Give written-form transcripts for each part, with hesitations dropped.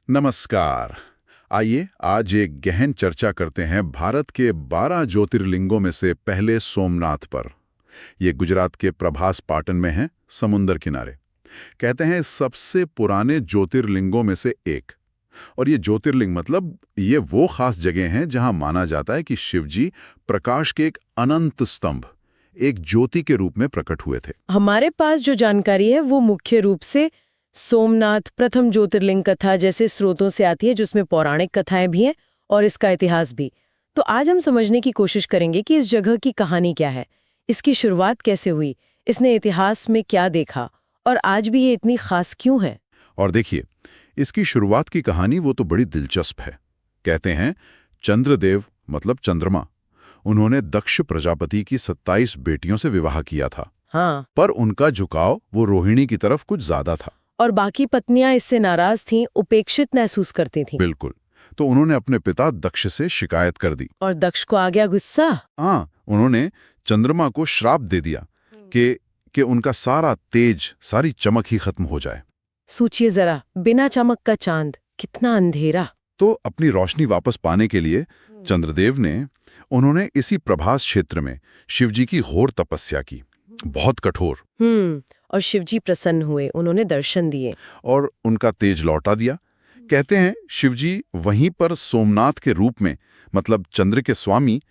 नमस्कार। आइए आज एक गहन चर्चा करते हैं भारत के 12 ज्योतिर्लिंगों में से पहले सोमनाथ पर। ये गुजरात के प्रभास पाटन में है, समुंदर किनारे। कहते हैं सबसे पुराने ज्योतिर्लिंगों में से एक। और ये ज्योतिर्लिंग मतलब ये वो खास जगह हैं जहां माना जाता है कि शिवजी प्रकाश के एक अनंत स्तंभ, एक ज्योति के रूप में प्रकट हुए थे। हमारे पास जो जानकारी है वो मुख्य रूप से सोमनाथ प्रथम ज्योतिर्लिंग कथा जैसे स्रोतों से आती है, जिसमें पौराणिक कथाएं भी हैं और इसका इतिहास भी। तो आज हम समझने की कोशिश करेंगे कि इस जगह की कहानी क्या है, इसकी शुरुआत कैसे हुई, इसने इतिहास में क्या देखा और आज भी ये इतनी खास क्यों है। और देखिए, इसकी शुरुआत की कहानी वो तो बड़ी दिलचस्प है। कहते हैं चंद्रदेव मतलब चंद्रमा, उन्होंने दक्ष प्रजापति की 27 बेटियों से विवाह किया था। हाँ, पर उनका झुकाव वो रोहिणी की तरफ कुछ ज्यादा था। और बाकी पत्नियां इससे नाराज थीं, उपेक्षित महसूस करती थीं। बिल्कुल। तो उन्होंने अपने पिता दक्ष से शिकायत कर दी। और दक्ष को आ गया गुस्सा। हाँ, उन्होंने चंद्रमा को श्राप दे दिया कि उनका सारा तेज, सारी चमक ही खत्म हो जाए। सोचिए जरा, बिना चमक का चांद, कितना अंधेरा। तो अपनी रोशनी वापस पाने के लिए चंद्रदेव ने उन्होंने इसी प्रभास क्षेत्र में शिवजी की घोर तपस्या की, बहुत कठोर। और शिवजी प्रसन्न हुए, उन्होंने दर्शन दिए और उनका तेज लौटा दिया। कहते हैं शिवजी वहीं पर सोमनाथ के रूप में, मतलब चंद्र के स्वामी,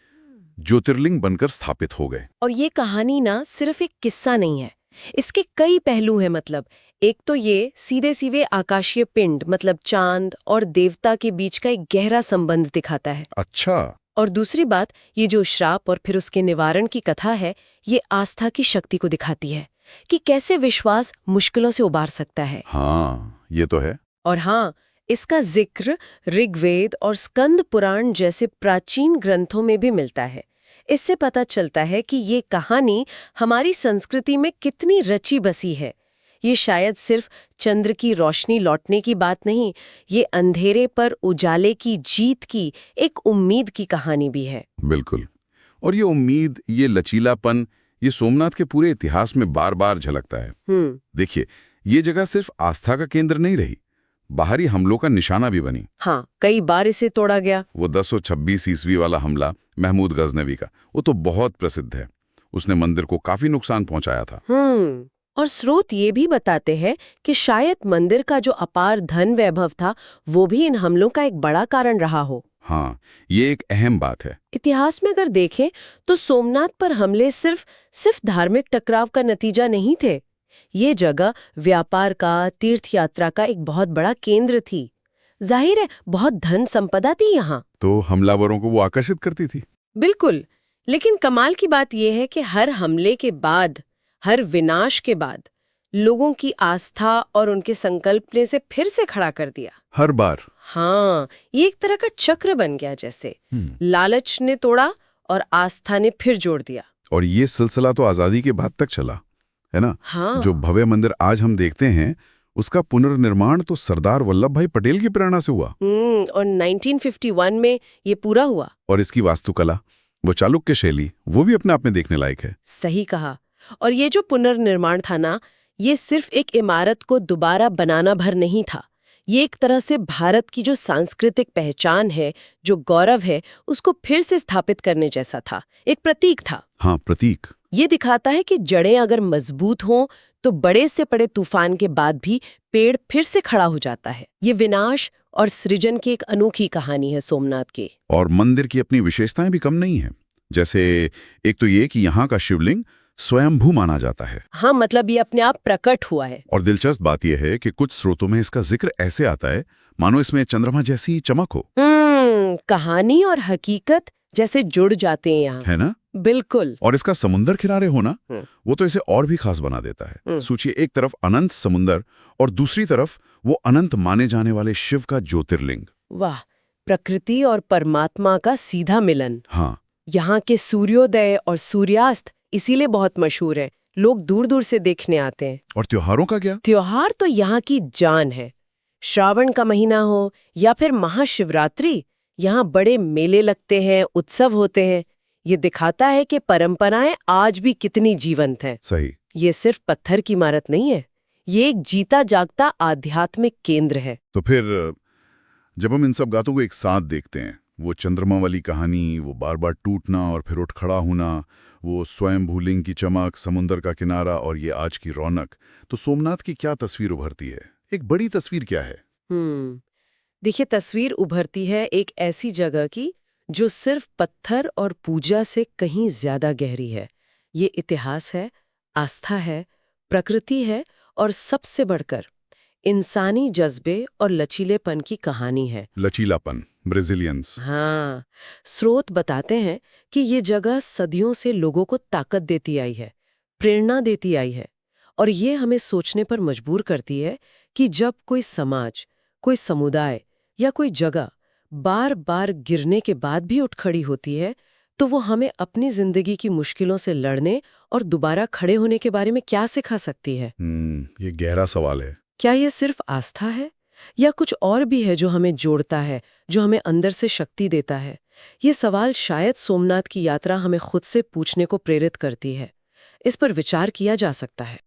ज्योतिर्लिंग बनकर स्थापित हो गए। और ये कहानी ना सिर्फ एक किस्सा नहीं है, इसके कई पहलू हैं। मतलब एक तो ये सीधे सीधे आकाशीय पिंड मतलब चांद और देवता के बीच का एक गहरा संबंध दिखाता है। अच्छा। और दूसरी बात, ये जो श्राप और फिर उसके निवारण की कथा है, ये आस्था की शक्ति को दिखाती है कि कैसे विश्वास मुश्किलों से उबार सकता है। हाँ, ये तो है। और हाँ, इसका जिक्र ऋग्वेद और स्कंद पुराण जैसे प्राचीन ग्रंथों में भी मिलता है। इससे पता चलता है कि ये कहानी हमारी संस्कृति में कितनी रची बसी है। ये शायद सिर्फ चंद्र की रोशनी लौटने की बात नहीं, ये अंधेरे पर उजाले की जीत की एक उम्मीद की कहानी भी है। बिल्कुल। और ये उम्मीद, ये लचीलापन, ये सोमनाथ के पूरे इतिहास में बार बार झलकता है। देखिए, ये जगह सिर्फ आस्था का केंद्र नहीं रही, बाहरी हमलों का निशाना भी बनी। हाँ, कई बार इसे तोड़ा गया। वो 1026 ईस्वी वाला हमला महमूद गजनवी का, वो तो बहुत प्रसिद्ध है। उसने मंदिर को काफी नुकसान पहुंचाया था। और स्रोत ये भी बताते हैं कि शायद मंदिर का जो अपार धन वैभव था, वो भी इन हमलों का एक बड़ा कारण रहा हो। हाँ, ये एक अहम बात है। इतिहास में अगर देखें तो सोमनाथ पर हमले सिर्फ धार्मिक टकराव का नतीजा नहीं थे। ये जगह व्यापार का, तीर्थ यात्रा का एक बहुत बड़ा केंद्र थी। जाहिर है बहुत धन संपदा थी यहाँ। तो हमलावरों को वो आकर्षित करती थी। बिल्कुल। लेकिन कमाल की बात यह है कि हर हमले के बाद, हर विनाश के बाद, लोगों की आस्था और उनके संकल्प ने से फिर से खड़ा कर दिया। हर बार। हाँ, ये एक तरह का चक्र बन गया जैसे। लालच ने तोड़ा और आस्था ने फिर जोड़ दिया। और ये सिलसिला तो आजादी के बाद तक चला, है ना? हाँ। जो भव्य मंदिर आज हम देखते हैं, उसका पुनर्निर्माण तो सरदार वल्लभ भाई पटेल की प्रेरणा से हुआ। और 1951 में ये पूरा हुआ। और इसकी वास्तुकला, वो चालुक्य शैली, वो भी अपने आप में देखने लायक है। सही कहा। और ये जो पुनर्निर्माण था ना, ये सिर्फ एक इमारत को दोबारा बनाना भर नहीं था। ये एक तरह से भारत की जो सांस्कृतिक पहचान है, जो गौरव है, उसको फिर से स्थापित करने जैसा था। एक प्रतीक था। हाँ, प्रतीक। ये दिखाता है कि जड़ें अगर मजबूत हों तो बड़े से बड़े तूफान के बाद भी पेड़ फिर से खड़ा हो जाता है। ये विनाश और सृजन की एक अनोखी कहानी है सोमनाथ की। और मंदिर की अपनी विशेषताएं भी कम नहीं है। जैसे एक तो ये कि यहाँ का शिवलिंग स्वयंभू माना जाता है। हाँ, मतलब ये अपने आप प्रकट हुआ है। और दिलचस्प बात यह है कि कुछ स्रोतों में इसका जिक्र ऐसे आता है मानो इसमें चंद्रमा जैसी चमक हो। कहानी और हकीकत जैसे जुड़ जाते हैं यहाँ, है ना? बिल्कुल। और इसका समुंदर किनारे होना, वो तो इसे और भी खास बना देता है। सोचिए, एक तरफ अनंत समुंदर और दूसरी तरफ वो अनंत माने जाने वाले शिव का ज्योतिर्लिंग। वाह, प्रकृति और परमात्मा का सीधा मिलन। हाँ। यहाँ के सूर्योदय और सूर्यास्त इसीलिए बहुत मशहूर है। लोग दूर दूर से देखने आते हैं। और त्योहारों का क्या? त्योहार तो यहाँ की जान है। श्रावण का महीना हो या फिर महाशिवरात्रि, यहाँ बड़े मेले लगते हैं, उत्सव होते हैं। ये दिखाता है कि परंपराएं आज भी कितनी जीवंत हैं। सही। ये सिर्फ पत्थर की इमारत नहीं है, ये एक जीता जागता आध्यात्मिक केंद्र है। तो फिर जब हम इन सब गाथों को एक साथ देखते हैं, वो चंद्रमा वाली कहानी, वो बार बार टूटना और फिर उठ खड़ा होना, वो स्वयं भूलिंग की चमक, समुंदर का किनारा और ये आज की रौनक, तो सोमनाथ की क्या तस्वीर उभरती है? एक बड़ी तस्वीर क्या है? हम्म देखिए, तस्वीर उभरती है एक ऐसी जगह की जो सिर्फ पत्थर और पूजा से कहीं ज्यादा गहरी है। ये इतिहास है, आस्था है, प्रकृति है और सबसे बढ़कर इंसानी जज्बे और लचीलेपन की कहानी है। लचीलापन, ब्रेजिलियंस। हाँ, स्रोत बताते हैं कि ये जगह सदियों से लोगों को ताकत देती आई है, प्रेरणा देती आई है, और ये हमें सोचने पर मजबूर करती है कि जब कोई समाज, कोई समुदाय या कोई जगह बार-बार गिरने के बाद भी उठ खड़ी होती है, तो वो हमें अपनी जिंदगी की मुश्किलों से लड़ने और दोबारा खड़े होने के बारे में क्या सिखा सकती है। ये गहरा सवाल है। क्या ये सिर्फ आस्था है या कुछ और भी है जो हमें जोड़ता है, जो हमें अंदर से शक्ति देता है? ये सवाल शायद सोमनाथ की यात्रा हमें खुद से पूछने को प्रेरित करती है। इस पर विचार किया जा सकता है।